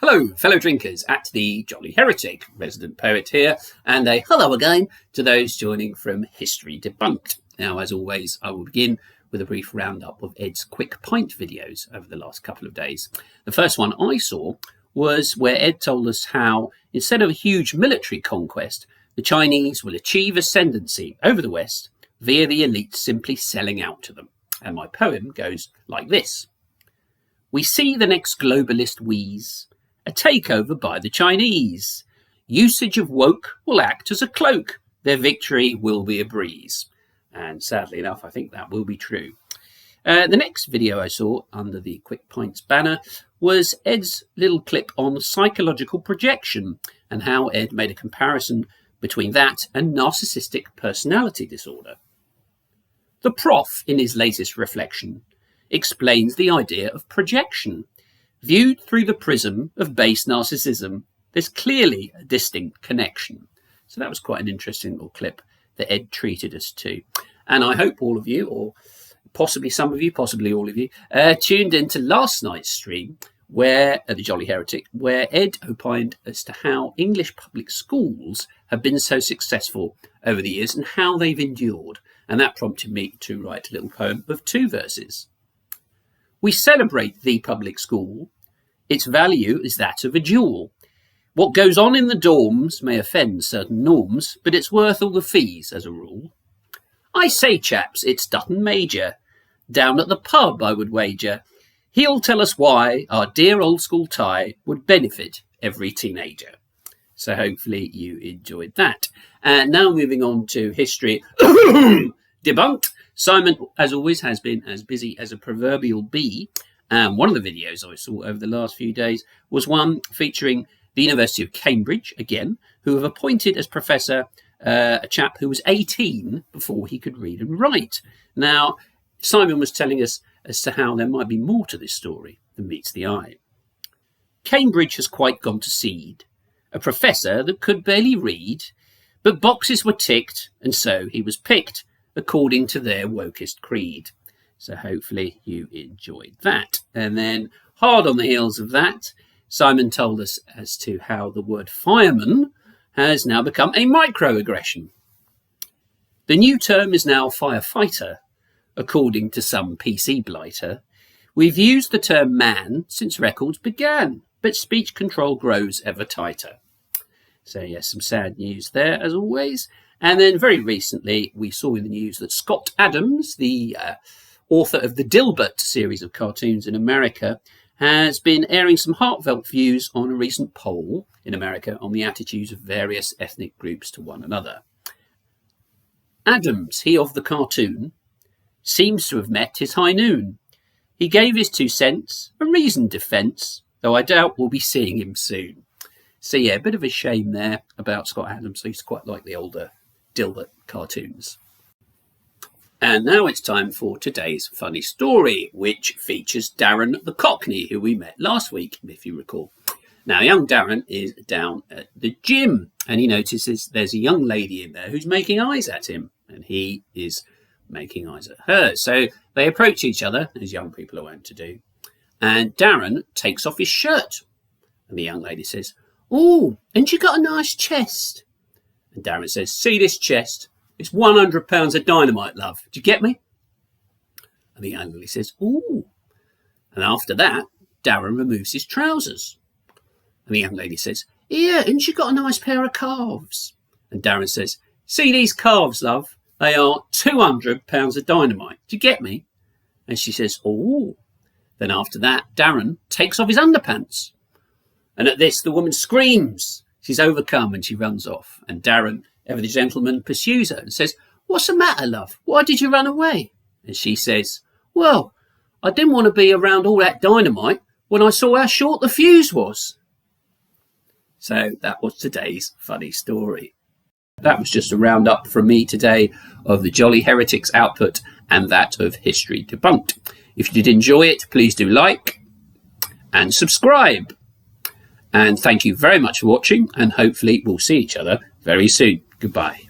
Hello, fellow drinkers at the Jolly Heretic, resident poet here, and a hello again to those joining from History Debunked. Now, as always, I will begin with a brief roundup of Ed's quick pint videos over the last couple of days. The first one I saw was where Ed told us how, instead of a huge military conquest, the Chinese will achieve ascendancy over the West via the elites simply selling out to them. And my poem goes like this. We see the next globalist wheeze, a takeover by the Chinese. Usage of woke will act as a cloak. Their victory will be a breeze. And sadly enough, I think that will be true. The next video I saw under the Quick Pints banner was Ed's little clip on psychological projection and how Ed made a comparison between that and narcissistic personality disorder. The prof, in his latest reflection, explains the idea of projection. Viewed through the prism of base narcissism, there's clearly a distinct connection. So that was quite an interesting little clip that Ed treated us to. And I hope all of you, or possibly some of you, possibly all of you, tuned into last night's stream where at the Jolly Heretic, where Ed opined as to how English public schools have been so successful over the years and how they've endured. And that prompted me to write a little poem of 2 verses. We celebrate the public school. Its value is that of a jewel. What goes on in the dorms may offend certain norms, but it's worth all the fees as a rule. I say, chaps, it's Dutton Major. Down at the pub, I would wager. He'll tell us why our dear old school tie would benefit every teenager. So hopefully you enjoyed that. And now moving on to history. Debunked. Simon, as always, has been as busy as a proverbial bee. One of the videos I saw over the last few days was one featuring the University of Cambridge, again, who have appointed as professor a chap who was 18 before he could read and write. Now, Simon was telling us as to how there might be more to this story than meets the eye. Cambridge has quite gone to seed. A professor that could barely read, but boxes were ticked, and so he was picked, according to their wokest creed. So hopefully you enjoyed that. And then hard on the heels of that, Simon told us as to how the word fireman has now become a microaggression. The new term is now firefighter, according to some PC blighter. We've used the term man since records began, but speech control grows ever tighter. So yes, some sad news there as always. And then very recently, we saw in the news that Scott Adams, the author of the Dilbert series of cartoons in America, has been airing some heartfelt views on a recent poll in America on the attitudes of various ethnic groups to one another. Adams, he of the cartoon, seems to have met his high noon. He gave his 2 cents, a reasoned defence, though I doubt we'll be seeing him soon. So yeah, a bit of a shame there about Scott Adams. I used to quite like the older Dilbert cartoons. And now it's time for today's funny story, which features Darren the Cockney, who we met last week, if you recall. Now, young Darren is down at the gym, and he notices there's a young lady in there who's making eyes at him, and he is making eyes at her. So they approach each other, as young people are wont to do, and Darren takes off his shirt. And the young lady says, "Oh, ain't you got a nice chest?" And Darren says, "See this chest? It's 100 pounds of dynamite, love. Do you get me?" And the young lady says, "Ooh." And after that, Darren removes his trousers. And the young lady says, "Here, ain't you got a nice pair of calves?" And Darren says, "See these calves, love? They are 200 pounds of dynamite. Do you get me?" And she says, "Ooh." Then after that, Darren takes off his underpants. And at this, the woman screams. She's overcome and she runs off. And Darren, ever the gentleman, pursues her and says, "What's the matter, love? Why did you run away?" And she says, "Well, I didn't want to be around all that dynamite when I saw how short the fuse was." So that was today's funny story. That was just a roundup from me today of the Jolly Heretics output and that of History Debunked. If you did enjoy it, please do like and subscribe. And thank you very much for watching, and hopefully we'll see each other very soon. Goodbye.